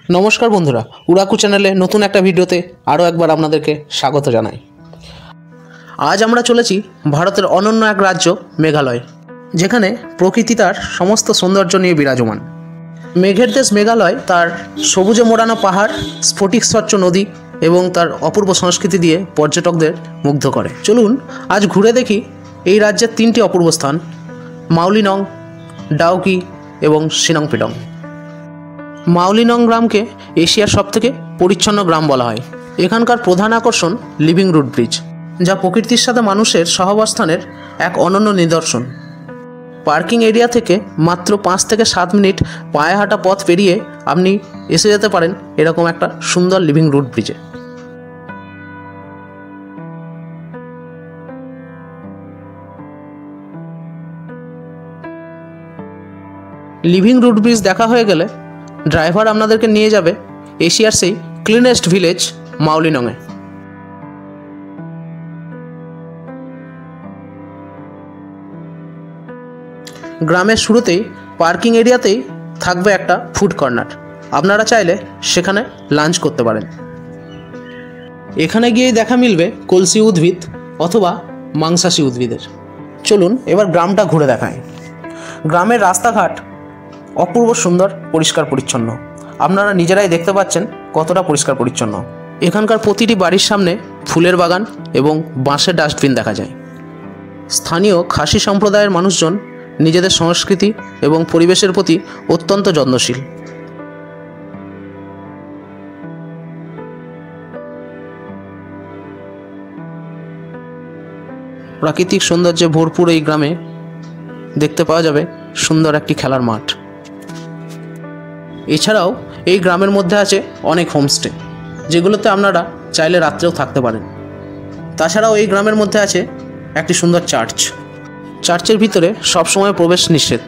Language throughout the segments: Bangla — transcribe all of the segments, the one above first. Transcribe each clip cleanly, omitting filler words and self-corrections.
নমস্কার বন্ধুরা, উড়াকু চ্যানেলে নতুন একটা ভিডিওতে আরও একবার আপনাদেরকে স্বাগত জানাই। আজ আমরা চলেছি ভারতের অনন্য এক রাজ্য মেঘালয়, যেখানে প্রকৃতি তার সমস্ত সৌন্দর্য নিয়ে বিরাজমান। মেঘের দেশ মেঘালয় তার সবুজে মোড়ানো পাহাড়, স্ফটিক স্বচ্ছ নদী এবং তার অপূর্ব সংস্কৃতি দিয়ে পর্যটকদের মুগ্ধ করে। চলুন আজ ঘুরে দেখি এই রাজ্যের তিনটি অপূর্ব স্থান: মাউলিনং, ডাউকি এবং সিনংপিডং। মাউলিনং গ্রামকে এশিয়ার সবথেকে পরিচ্ছন্ন গ্রাম বলা হয়। এখানকার প্রধান আকর্ষণ লিভিং রুট ব্রিজ, যা প্রকৃতির সাথে মানুষের সহাবস্থানের এক অনন্য নিদর্শন। পার্কিং এরিয়া থেকে মাত্র 5 থেকে 7 মিনিট পায়ে হাঁটা পথ পেরিয়ে আপনি এসে যেতে পারেন এরকম একটা সুন্দর লিভিং রুট ব্রিজে। লিভিং রুট ব্রিজ দেখা হয়ে গেলে ড্রাইভার আপনাদেরকে নিয়ে যাবে এশিয়ার সেই ক্লিনেস্ট ভিলেজ মাউলিনংয়ে। গ্রামের শুরুতেই পার্কিং এরিয়াতেই থাকবে একটা ফুড কর্নার। আপনারা চাইলে সেখানে লাঞ্চ করতে পারেন। এখানে গিয়েই দেখা মিলবে কলসি উদ্ভিদ অথবা মাংসাশী উদ্ভিদের। চলুন এবার গ্রামটা ঘুরে দেখায়। গ্রামের রাস্তাঘাট অপূর্ব সুন্দর, পরিষ্কার পরিচ্ছন্ন। আপনারা নিজেরাই দেখতে পাচ্ছেন কতটা পরিষ্কার পরিচ্ছন্ন। এখানকার প্রতিটি বাড়ির সামনে ফুলের বাগান এবং বাঁশের ডাস্টবিন দেখা যায়। স্থানীয় খাসি সম্প্রদায়ের মানুষজন নিজেদের সংস্কৃতি এবং পরিবেশের প্রতি অত্যন্ত যত্নশীল। প্রাকৃতিক সৌন্দর্যে ভরপুর এই গ্রামে দেখতে পাওয়া যাবে সুন্দর একটি খেলার মাঠ। এছাড়াও এই গ্রামের মধ্যে আছে অনেক হোমস্টে, যেগুলোতে আপনারা চাইলে রাত্রেও থাকতে পারেন। তাছাড়াও এই গ্রামের মধ্যে আছে একটি সুন্দর চার্চ। চার্চের ভিতরে সবসময় প্রবেশ নিষেধ।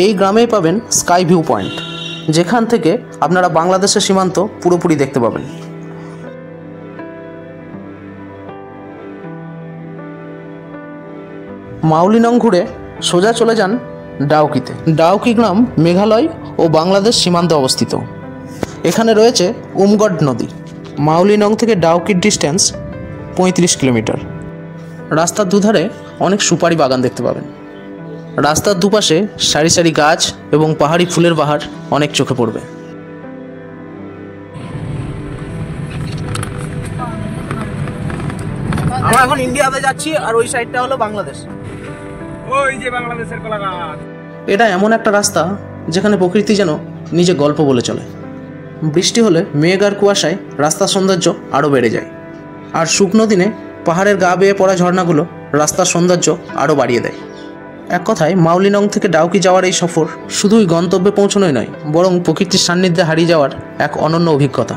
এই গ্রামেই পাবেন স্কাই ভিউ পয়েন্ট, যেখান থেকে আপনারা বাংলাদেশের সীমান্ত পুরোপুরি দেখতে পাবেন। মাউলিনং ঘুরে সোজা চলে যান ডাউকিতে। ডাউকি গ্রাম মেঘালয় ও বাংলাদেশ সীমান্তে অবস্থিত। এখানে রয়েছে উমগড নদী। মাউলিনং থেকে ডাউকির ডিস্টেন্স 35 কিলোমিটার। রাস্তার দুধারে অনেক সুপারি বাগান দেখতে পাবেন। রাস্তার দুপাশে সারি সারি গাছ এবং পাহাড়ি ফুলের বাহার অনেক চোখে পড়বে। আমরা এখন ইন্ডিয়াতে যাচ্ছি, আর ওই সাইডটা হলো বাংলাদেশ। ওই যে বাংলাদেশের কলাগাছ। এটা এমন একটা রাস্তা যেখানে প্রকৃতি যেন নিজে গল্প বলে চলে। বৃষ্টি হলে মেঘ আর কুয়াশায় রাস্তার সৌন্দর্য আরও বেড়ে যায়, আর শুকনো দিনে পাহাড়ের গা বেয়ে পড়া ঝর্ণাগুলো রাস্তার সৌন্দর্য আরও বাড়িয়ে দেয়। এক কথায় মাউলিনং থেকে ডাউকি যাওয়ার এই সফর শুধুই গন্তব্যে পৌঁছানোই নয়, বরং প্রকৃতির সান্নিধ্যে হারিয়ে যাওয়ার এক অনন্য অভিজ্ঞতা।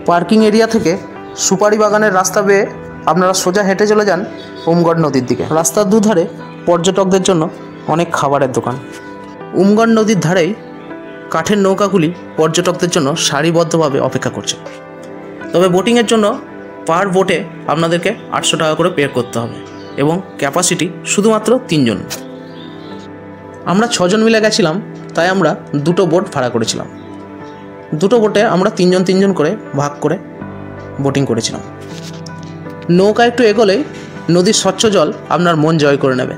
পার্কিং এরিয়া থেকে সুপারি বাগানের রাস্তা বেয়ে আপনারা সোজা হেঁটে চলে যান উমগড নদীর দিকে। রাস্তার দুধারে পর্যটকদের জন্য অনেক খাবারের দোকান। উমগড নদীর ধারেই কাঠের নৌকাগুলি পর্যটকদের জন্য সারিবদ্ধভাবে অপেক্ষা করছে। তবে বোটিংয়ের জন্য পার বোটে আপনাদেরকে 800 টাকা করে পে করতে হবে, এবং ক্যাপাসিটি শুধুমাত্র 3 জন। আমরা 6 জন মিলে গেছিলাম, তাই আমরা 2টো বোট ভাড়া করেছিলাম। 2টো বোটে আমরা 3 জন করে ভাগ করে বোটিং করেছিলাম। নৌকা একটু এগোলেই নদীর স্বচ্ছ জল আপনার মন জয় করে নেবে।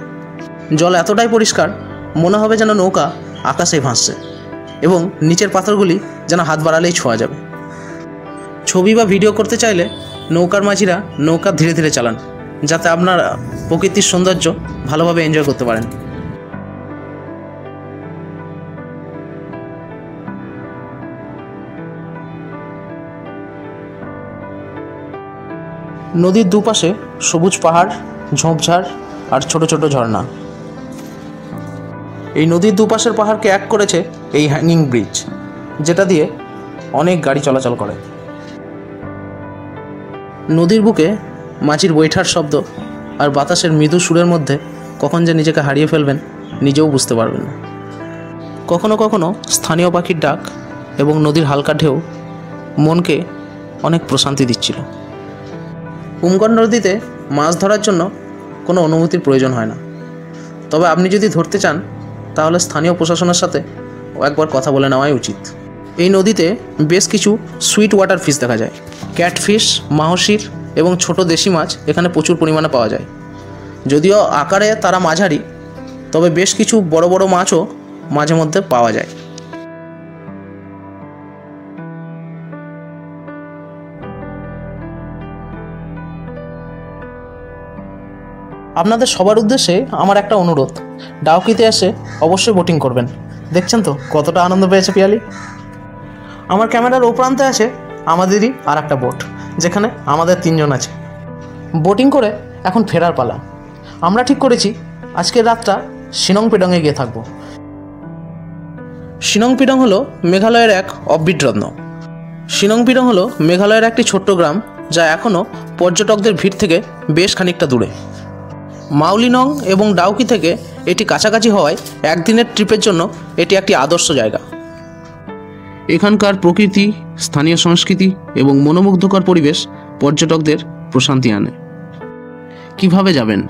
জল এতটাই পরিষ্কার, মনে হবে যেন নৌকা আকাশে ভাসছে, এবং নিচের পাথরগুলি যেন হাত বাড়ালেই ছোঁয়া যাবে। ছবি বা ভিডিও করতে চাইলে নৌকার মাঝিরা নৌকা ধীরে ধীরে চালান, যাতে আপনারা প্রকৃতির সৌন্দর্য ভালোভাবে এনজয় করতে পারেন। নদীর দুপাশে সবুজ পাহাড়, ঝোপঝাড় আর ছোট ছোট ঝর্ণা। এই নদীর দুপাশের পাহাড়কে এক করেছে এই হ্যাঙ্গিং ব্রিজ, যেটা দিয়ে অনেক গাড়ি চলাচল করে। নদীর বুকে মাঝির বৈঠার শব্দ আর বাতাসের মৃদু সুরের মধ্যে কখন যে নিজেকে হারিয়ে ফেলবেন নিজেও বুঝতে পারবেন না। কখনো কখনো স্থানীয় পাখির ডাক এবং নদীর হালকা ঢেউ মনকে অনেক প্রশান্তি দিচ্ছিল। উমগড় নদীতে মাছ ধরার জন্য কোনো অনুমতির প্রয়োজন হয় না, তবে আপনি যদি ধরতে চান তাহলে স্থানীয় প্রশাসনের সাথে একবার কথা বলে নেওয়াই উচিত। এই নদীতে বেশ কিছু সুইট ওয়াটার ফিশ দেখা যায়। ক্যাটফিশ, মাহসির এবং ছোট দেশি মাছ এখানে প্রচুর পরিমাণে পাওয়া যায়। যদিও আকারে তারা মাঝারি, তবে বেশ কিছু বড় বড় মাছও মাঝে মধ্যে পাওয়া যায়। আপনাদের সবার উদ্দেশ্যে আমার একটা অনুরোধ, ডাউকিতে এসে অবশ্যই বোটিং করবেন। দেখছেন তো কতটা আনন্দ পেয়েছে পিয়ালি। আমার ক্যামেরার ও প্রান্তে আছে আমাদেরই আর একটা বোট, যেখানে আমাদের 3 জন আছে। বোটিং করে এখন ফেরার পালা। আমরা ঠিক করেছি আজকের রাতটা শিলং পিডংয়ে গিয়ে থাকবো। শিলং পিডং হলো মেঘালয়ের এক অফবিট রত্ন। শিলং পিডং হলো মেঘালয়ের একটি ছোট্ট গ্রাম, যা এখনও পর্যটকদের ভিড় থেকে বেশ খানিকটা দূরে। মাউলিনং এবং ডাউকি থেকে এটি কাছাকাছি হওয়ায় একদিনের ট্রিপের জন্য এটি একটি আদর্শ জায়গা। এখানকার প্রকৃতি, স্থানীয় সংস্কৃতি এবং মনোমুগ্ধকর পরিবেশ পর্যটকদের প্রশান্তি আনে। কিভাবে যাবেন?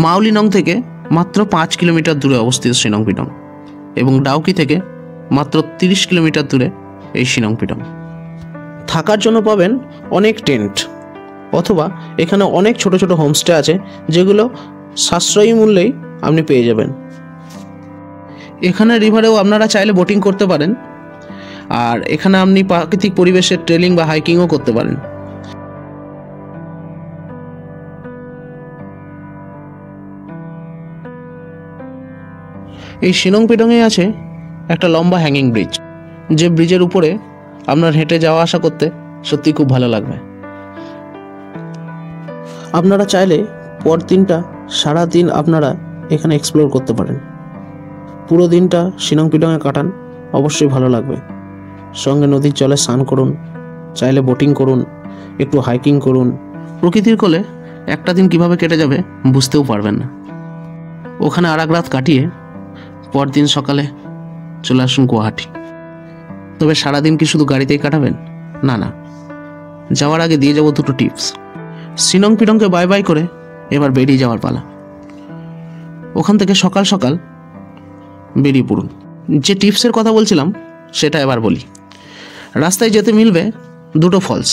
মাউলিনং থেকে মাত্র 5 কিলোমিটার দূরে অবস্থিত শিলং পিডং এবং ডাউকি থেকে মাত্র 30 কিলোমিটার দূরে এই শিলং পিডং। থাকার জন্য পাবেন অনেক টেন্ট, অথবা এখানে অনেক ছোট ছোট হোমস্টে আছে, যেগুলো সাশ্রয়ী মূল্যেই আপনি পেয়ে যাবেন। এখানে রিভারেও আপনারা চাইলে বোটিং করতে পারেন, আর এখানে আপনি প্রাকৃতিক পরিবেশের ট্রেলিং বা হাইকিংও করতে পারেন। এই শিলং পিডংয়ে আছে একটা লম্বা হ্যাঙ্গিং ব্রিজ, যে ব্রিজের উপরে আপনার হেঁটে যাওয়া আসা করতে সত্যি খুব ভালো লাগবে। আপনারা চাইলে পরদিনটা সারাদিন আপনারা এখানে এক্সপ্লোর করতে পারেন। পুরো দিনটা শিলং পিডংয়ে কাটান, অবশ্যই ভালো লাগবে। সঙ্গে নদীর জলে স্নান করুন, চাইলে বোটিং করুন, একটু হাইকিং করুন। প্রকৃতির কোলে একটা দিন কিভাবে কেটে যাবে বুঝতেও পারবেন না। ওখানে আর এক রাত কাটিয়ে পরদিন সকালে চলে আসুন গুয়াহাটি। তবে সারাদিন কি শুধু গাড়িতেই কাটাবেন? না না, যাওয়ার আগে দিয়ে যাব 2টো টিপস। শিলং পিডংকে বাই বাই করে এবার বেরিয়ে যাওয়ার পালা। ওখান থেকে সকাল সকাল বেরিয়ে পড়ুন। যে টিপসের কথা বলছিলাম সেটা এবার বলি। রাস্তায় যেতে মিলবে 2টো ফলস,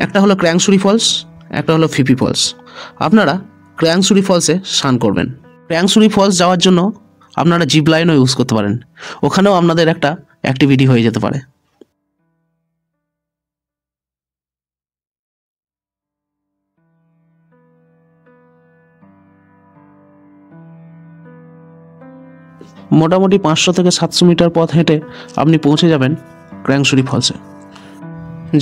একটা হলো ক্র্যাংসুরি ফলস, একটা হলো ফিফি ফলস। আপনারা ক্র্যাংসুরি ফলসে স্নান করবেন। ক্র্যাংসুরি ফলস যাওয়ার জন্য আপনারা জিপ লাইনও ইউজ করতে পারেন, ওখানেও আপনাদের একটা অ্যাক্টিভিটি হয়ে যেতে পারে। মোটামুটি 500 থেকে 700 মিটার পথ হেঁটে আপনি পৌঁছে যাবেন ক্র্যাংসুরি ফলসে।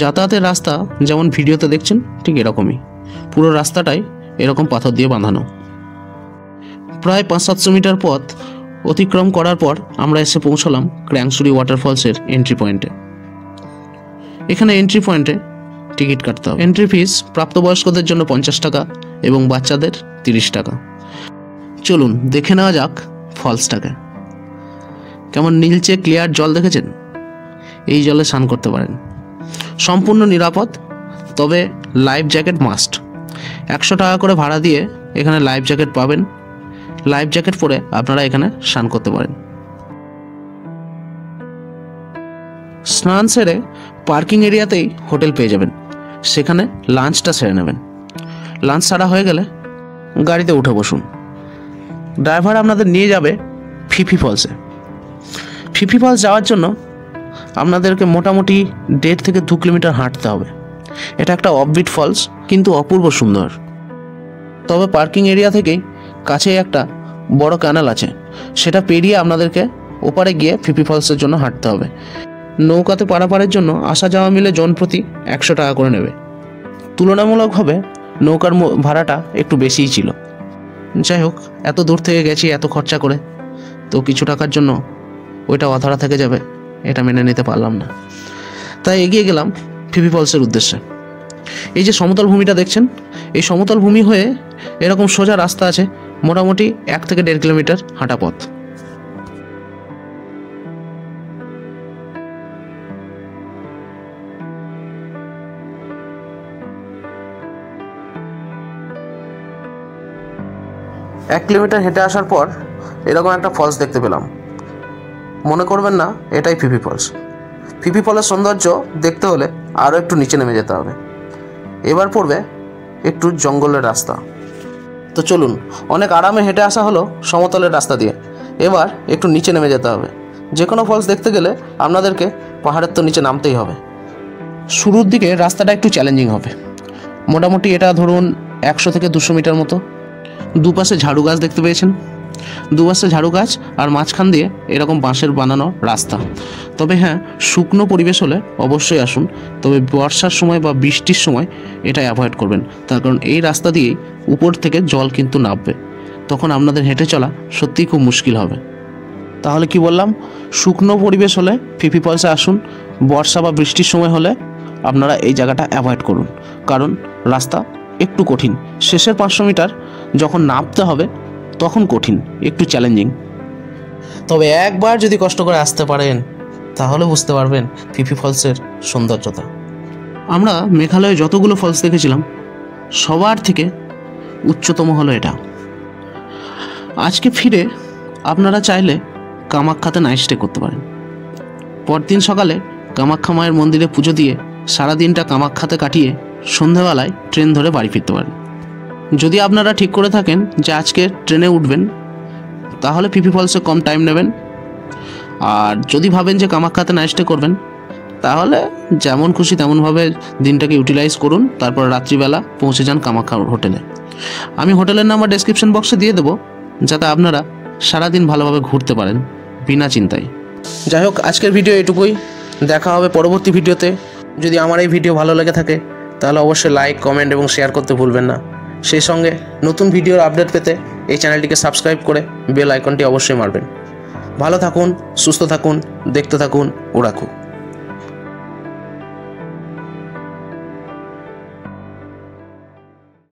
যাতায়াতের রাস্তা যেমন ভিডিওতে দেখছেন ঠিক এরকমই, পুরো রাস্তাটাই এরকম পাথর দিয়ে বাঁধানো। প্রায় 500-700 মিটার পথ অতিক্রম করার পর আমরা এসে পৌঁছলাম ক্র্যাংসুরি ওয়াটারফলসের এন্ট্রি পয়েন্টে। এখানে এন্ট্রি পয়েন্টে টিকিট কাটতে হবে। এন্ট্রি ফিস প্রাপ্তবয়স্কদের জন্য 50 টাকা এবং বাচ্চাদের 30 টাকা। চলুন দেখে নেওয়া যাক ফলসটাকে। কেমন নীলচে ক্লিয়ার জল দেখেছেন? এই জলে স্নান করতে পারেন, সম্পূর্ণ নিরাপদ, তবে লাইফ জ্যাকেট মাস্ট। 100 টাকা করে ভাড়া দিয়ে এখানে লাইফ জ্যাকেট পাবেন। লাইফ জ্যাকেট পরে আপনারা এখানে স্নান করতে পারেন। স্নান সেরে পার্কিং এরিয়াতেই হোটেল পেয়ে যাবেন, সেখানে লাঞ্চটা সেরে নেবেন। লাঞ্চ সারা হয়ে গেলে গাড়িতে উঠে বসুন। ড্রাইভার আপনাদের নিয়ে যাবে ফিফি ফলসে। ফিফি ফলস যাওয়ার জন্য আপনাদেরকে মোটামুটি 1.5 থেকে 2 কিলোমিটার হাঁটতে হবে। এটা একটা অফবিট ফলস, কিন্তু অপূর্ব সুন্দর। তবে পার্কিং এরিয়া থেকেই কাছে একটা বড় ক্যানাল আছে, সেটা পেরিয়ে আপনাদেরকে ওপারে গিয়ে ফিফি ফলসের জন্য হাঁটতে হবে। নৌকাতে পারাপারের জন্য আসা যাওয়া মিলে জন প্রতি 100 টাকা করে নেবে। তুলনামূলকভাবে নৌকার ভাড়াটা একটু বেশিই ছিল। যাই হোক, এত দূর থেকে গেছি এত খরচা করে, তো কিছু টাকার জন্য ওইটা অধরা থেকে যাবে, এটা মেনে নিতে পারলাম না। তাই এগিয়ে গেলাম ফিফি ফলসের উদ্দেশ্যে। এই যে সমতল ভূমিটা দেখছেন, এই সমতল ভূমি হয়ে এরকম সোজা রাস্তা আছে, মোটামুটি 1 থেকে 1.5 কিলোমিটার হাঁটা পথ। 1 কিলোমিটার হেঁটে আসার পর এরকম একটা ফলস দেখতে পেলাম। মনে করবেন না এটাই ফিফি ফলস। ফিফি ফলের সৌন্দর্য দেখতে হলে আরও একটু নিচে নেমে যেতে হবে। এবার পড়বে একটু জঙ্গলের রাস্তা। তো চলুন, অনেক আরামে হেঁটে আসা হলো সমতলের রাস্তা দিয়ে। এবার একটু নিচে নেমে যেতে হবে। যে কোনো ফলস দেখতে গেলে আপনাদেরকে পাহাড়ের তো নিচে নামতেই হবে। শুরুর দিকে রাস্তাটা একটু চ্যালেঞ্জিং হবে। মোটামুটি এটা ধরুন 100 থেকে 200 মিটার মতো। দুপাশে ঝাড়ু গাছ দেখতে পেয়েছেন, দুপাশে ঝাড়ু গাছ আর মাঝখান দিয়ে এরকম বাঁশের বানানো রাস্তা। তবে হ্যাঁ, শুকনো পরিবেশ হলে অবশ্যই আসুন, তবে বর্ষার সময় বা বৃষ্টির সময় এটা অ্যাভয়েড করবেন। তার কারণ এই রাস্তা দিয়েই উপর থেকে জল কিন্তু নামবে, তখন আপনাদের হেঁটে চলা সত্যিই খুব মুশকিল হবে। তাহলে কি বললাম, শুকনো পরিবেশ হলে ফিফি ফলসে আসুন, বর্ষা বা বৃষ্টির সময় হলে আপনারা এই জায়গাটা অ্যাভয়েড করুন, কারণ রাস্তা একটু কঠিন। শেষের 500 মিটার যখন নামতে হবে তখন কঠিন, একটু চ্যালেঞ্জিং। তবে একবার যদি কষ্ট করে আসতে পারেন তাহলে বুঝতে পারবেন ফিফি ফলসের সৌন্দর্যতা। আমরা মেঘালয়ে যতগুলো ফলস দেখেছিলাম সবার থেকে উচ্চতম হলো এটা। আজকে ফিরে আপনারা চাইলে কামাখ্যাতে নাইট স্টে করতে পারেন। পরদিন সকালে কামাখ্যা মায়ের মন্দিরে পুজো দিয়ে সারাদিনটা কামাখ্যাতে কাটিয়ে সন্ধ্যাবেলায় ট্রেন ধরে বাড়ি ফিরতে পারেন। যদি আপনারা ঠিক করে থাকেন যে আজকে ট্রেনে উঠবেন তাহলে ফিফি ফলসে কম টাইম নেবেন, আর যদি ভাবেন যে কামাখ্যাতে নাইট স্টে করবেন তাহলে যেমন খুশি তেমনভাবে দিনটাকে ইউটিলাইজ করুন, তারপর রাত্রিবেলা পৌঁছে যান কামাখ্যা হোটেলে। আমি হোটেলের নাম্বার ডেসক্রিপশন বক্সে দিয়ে দেবো, যাতে আপনারা সারাদিন ভালোভাবে ঘুরতে পারেন বিনা চিন্তায়। যাই হোক, আজকের ভিডিও এটুকুই। দেখা হবে পরবর্তী ভিডিওতে। যদি আমার এই ভিডিও ভালো লেগে থাকে তাহলে অবশ্যই লাইক, কমেন্ট এবং শেয়ার করতে ভুলবেন না। সেই সঙ্গে নতুন ভিডিওর আপডেট পেতে এই চ্যানেলটিকে সাবস্ক্রাইব করে বেল আইকনটি অবশ্যই মারবেন। ভালো থাকুন, সুস্থ থাকুন, দেখতে থাকুন ওরাকু।